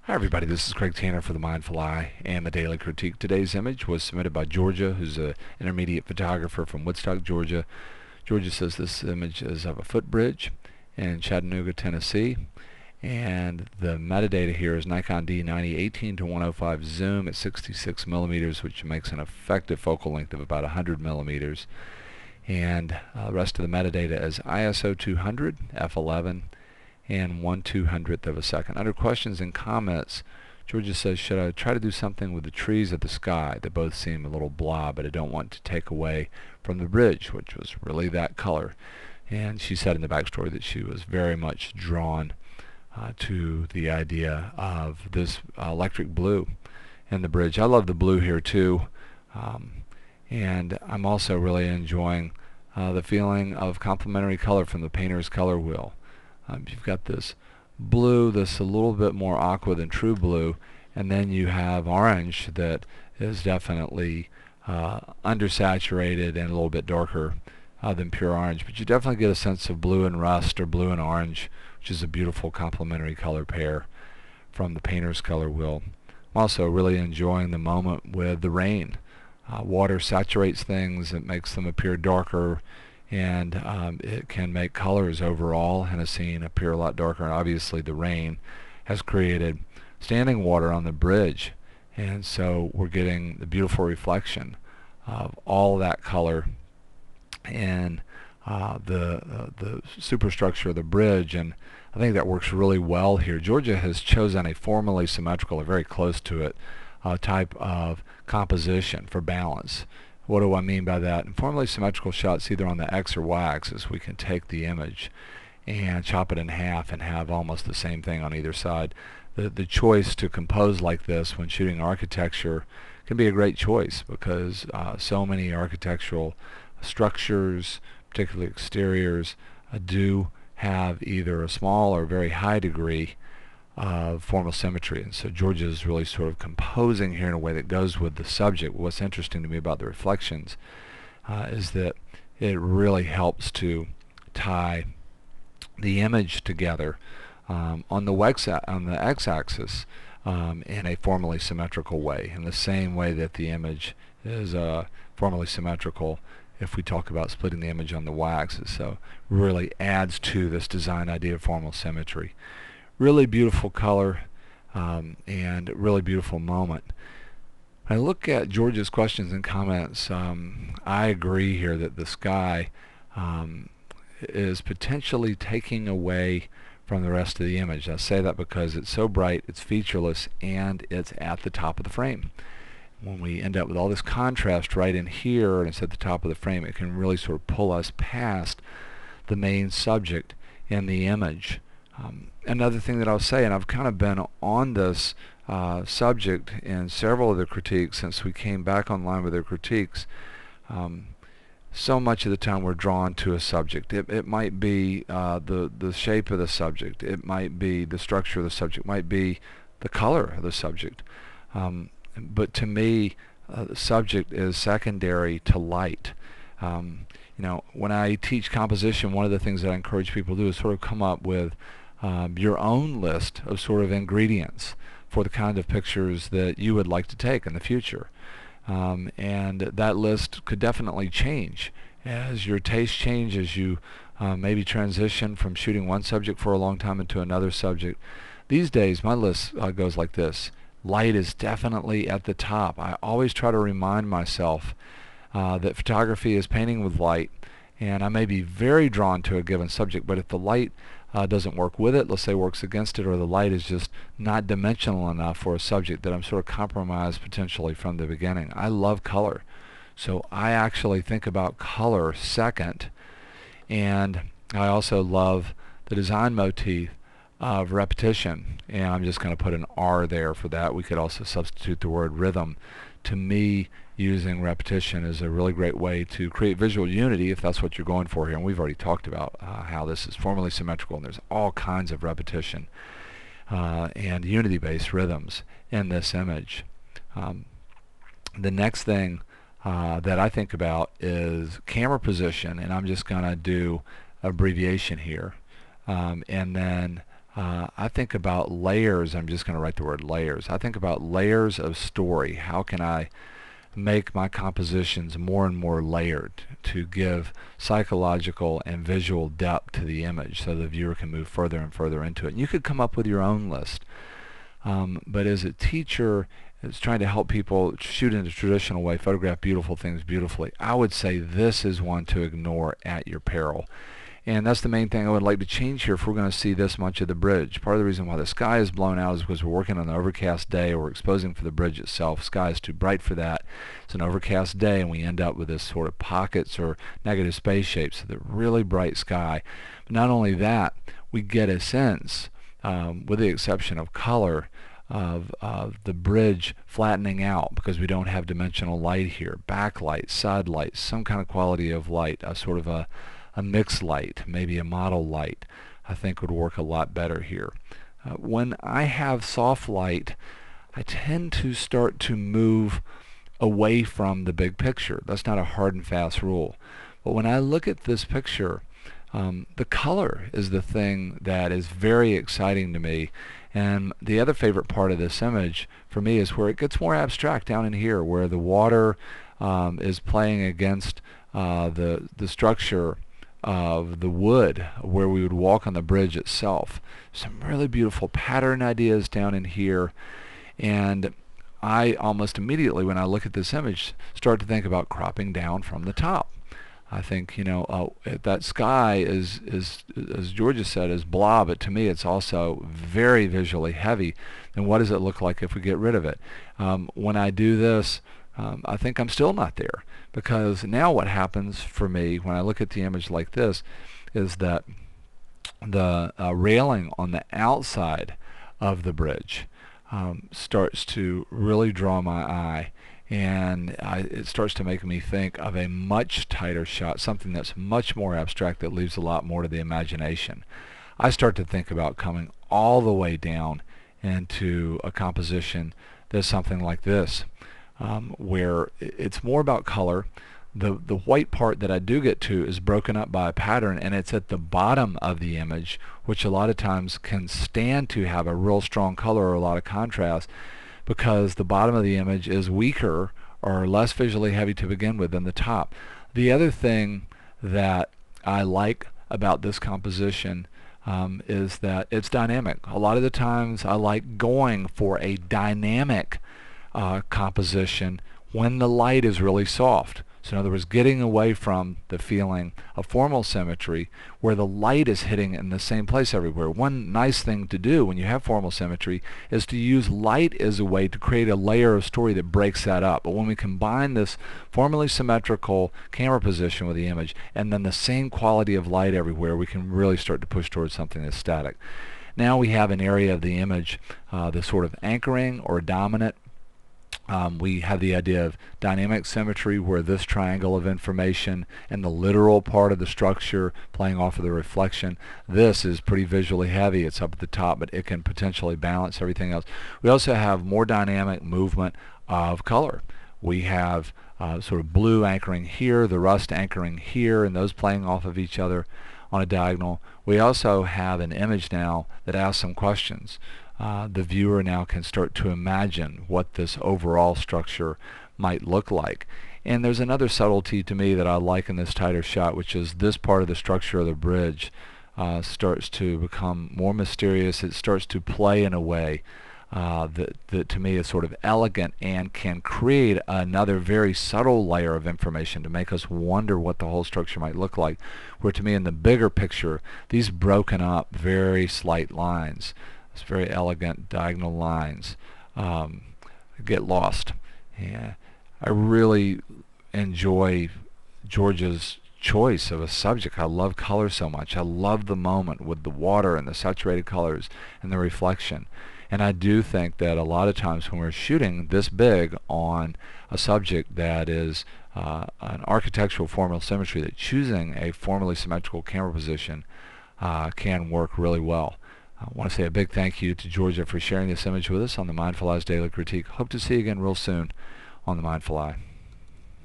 Hi everybody, this is Craig Tanner for the Mindful Eye and the Daily Critique. Today's image was submitted by Georgia, who's an intermediate photographer from Woodstock, Georgia. Georgia says this image is of a footbridge in Chattanooga, Tennessee. And the metadata here is Nikon D90 18-105 zoom at 66 millimeters, which makes an effective focal length of about 100 millimeters. And the rest of the metadata is ISO 200, f11, and 1/200th of a second. Under questions and comments, Georgia says, should I try to do something with the trees of the sky? They both seem a little blah, but I don't want to take away from the bridge, which was really that color. And she said in the backstory that she was very much drawn to the idea of this electric blue in the bridge. I love the blue here too, and I'm also really enjoying the feeling of complementary color from the painter's color wheel. You've got this blue that's a little bit more aqua than true blue, and then you have orange that is definitely undersaturated and a little bit darker than pure orange. But you definitely get a sense of blue and rust or blue and orange, which is a beautiful complementary color pair from the painter's color wheel. I'm also really enjoying the moment with the rain. Water saturates things, it makes them appear darker, and it can make colors overall in a scene appear a lot darker. And obviously the rain has created standing water on the bridge, and so we're getting the beautiful reflection of all that color in the superstructure of the bridge, and I think that works really well here. Georgia has chosen a formally symmetrical, or very close to it, type of composition for balance. What do I mean by that? In formally symmetrical shots, either on the X or Y axis, we can take the image and chop it in half and have almost the same thing on either side. The choice to compose like this when shooting architecture can be a great choice, because so many architectural structures, particularly exteriors, do have either a small or very high degree of formal symmetry. And so Georgia is really sort of composing here in a way that goes with the subject. What's interesting to me about the reflections is that it really helps to tie the image together on the x-axis in a formally symmetrical way, in the same way that the image is formally symmetrical if we talk about splitting the image on the y-axis. So really adds to this design idea of formal symmetry. Really beautiful color and really beautiful moment. When I look at George's questions and comments, I agree here that the sky is potentially taking away from the rest of the image. I say that because it's so bright, it's featureless, and it's at the top of the frame. When we end up with all this contrast right in here and it's at the top of the frame, it can really sort of pull us past the main subject in the image. Another thing that I'll say, and I've kind of been on this subject in several of the critiques since we came back online with their critiques, so much of the time we're drawn to a subject. It might be the shape of the subject, it might be the structure of the subject, it might be the color of the subject. But to me, the subject is secondary to light. When I teach composition, one of the things that I encourage people to do is sort of come up with your own list of sort of ingredients for the kind of pictures that you would like to take in the future. And that list could definitely change as your taste changes, as you maybe transition from shooting one subject for a long time into another subject. These days my list goes like this. Light is definitely at the top. I always try to remind myself that photography is painting with light, and I may be very drawn to a given subject, but if the light doesn't work with it, let's say works against it, or the light is just not dimensional enough for a subject, that I'm sort of compromised potentially from the beginning. I love color, so I actually think about color second, and I also love the design motif of repetition, and I'm just going to put an R there for that. We could also substitute the word rhythm. To me, using repetition is a really great way to create visual unity if that's what you're going for here. And we've already talked about how this is formally symmetrical, and there's all kinds of repetition and unity-based rhythms in this image. The next thing that I think about is camera position, and I'm just going to do abbreviation here, and then I think about layers. I'm just going to write the word layers. I think about layers of story. How can I make my compositions more and more layered to give psychological and visual depth to the image so the viewer can move further and further into it? And you could come up with your own list. But as a teacher is trying to help people shoot in a traditional way, photograph beautiful things beautifully, I would say this is one to ignore at your peril. And that's the main thing I would like to change here if we're going to see this much of the bridge. Part of the reason why the sky is blown out is because we're working on an overcast day, or we're exposing for the bridge itself. Sky is too bright for that. It's an overcast day, and we end up with this sort of pockets or negative space shapes, so the really bright sky. But not only that, we get a sense, with the exception of color, of the bridge flattening out because we don't have dimensional light here. Backlight, side light, some kind of quality of light, a sort of a mixed light, maybe a model light, I think would work a lot better here. When I have soft light, I tend to start to move away from the big picture. That's not a hard and fast rule. But when I look at this picture, the color is the thing that is very exciting to me. And the other favorite part of this image for me is where it gets more abstract down in here, where the water is playing against the structure of the wood where we would walk on the bridge itself. Some really beautiful pattern ideas down in here, and I almost immediately when I look at this image start to think about cropping down from the top. I think, you know, that sky is, as Georgia said, is blah, but to me it's also very visually heavy. And what does it look like if we get rid of it? When I do this, I think I'm still not there, because now what happens for me when I look at the image like this is that the railing on the outside of the bridge starts to really draw my eye, and it starts to make me think of a much tighter shot, something that's much more abstract, that leaves a lot more to the imagination. I start to think about coming all the way down into a composition that's something like this, where it's more about color. The white part that I do get to is broken up by a pattern, and it's at the bottom of the image, which a lot of times can stand to have a real strong color or a lot of contrast, because the bottom of the image is weaker or less visually heavy to begin with than the top. The other thing that I like about this composition is that it's dynamic. A lot of the times I like going for a dynamic composition when the light is really soft. So in other words, getting away from the feeling of formal symmetry where the light is hitting in the same place everywhere. One nice thing to do when you have formal symmetry is to use light as a way to create a layer of story that breaks that up. But when we combine this formally symmetrical camera position with the image and then the same quality of light everywhere, we can really start to push towards something that's static. Now we have an area of the image, the sort of anchoring or dominant. We have the idea of dynamic symmetry, where this triangle of information and the literal part of the structure playing off of the reflection. This is pretty visually heavy. It's up at the top, but it can potentially balance everything else. We also have more dynamic movement of color. We have sort of blue anchoring here, the rust anchoring here, and those playing off of each other on a diagonal. We also have an image now that asks some questions. The viewer now can start to imagine what this overall structure might look like. And there's another subtlety to me that I like in this tighter shot, which is this part of the structure of the bridge starts to become more mysterious. It starts to play in a way that to me is sort of elegant and can create another very subtle layer of information to make us wonder what the whole structure might look like. Where to me in the bigger picture, these broken up very slight lines, it's very elegant diagonal lines, get lost. Yeah, I really enjoy Georgia's choice of a subject. I love color so much. I love the moment with the water and the saturated colors and the reflection. And I do think that a lot of times when we're shooting this big on a subject that is an architectural formal symmetry, that choosing a formally symmetrical camera position can work really well. I want to say a big thank you to Georgia for sharing this image with us on the Mindful Eye's Daily Critique. Hope to see you again real soon on the Mindful Eye.